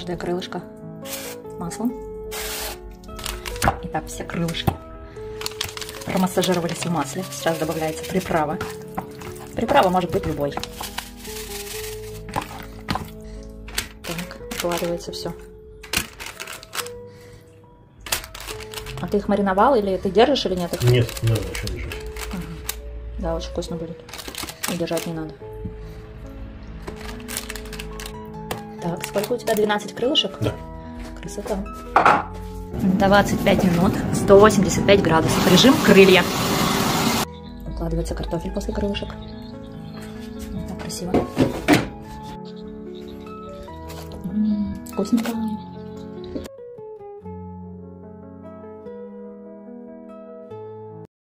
каждое крылышко маслом. Итак, все крылышки промассажировались в масле. Сейчас добавляется приправа. Приправа может быть любой. Так, укладывается все. А ты их мариновал или ты держишь или нет их? Нет, не надо еще держать. Ага. Да, очень вкусно будет. И держать не надо. Так, сколько у тебя? 12 крылышек? Да. Красота. 25 минут, 185 градусов. Режим крылья. Укладывается картофель после крылышек. Так красиво. Вкусненько.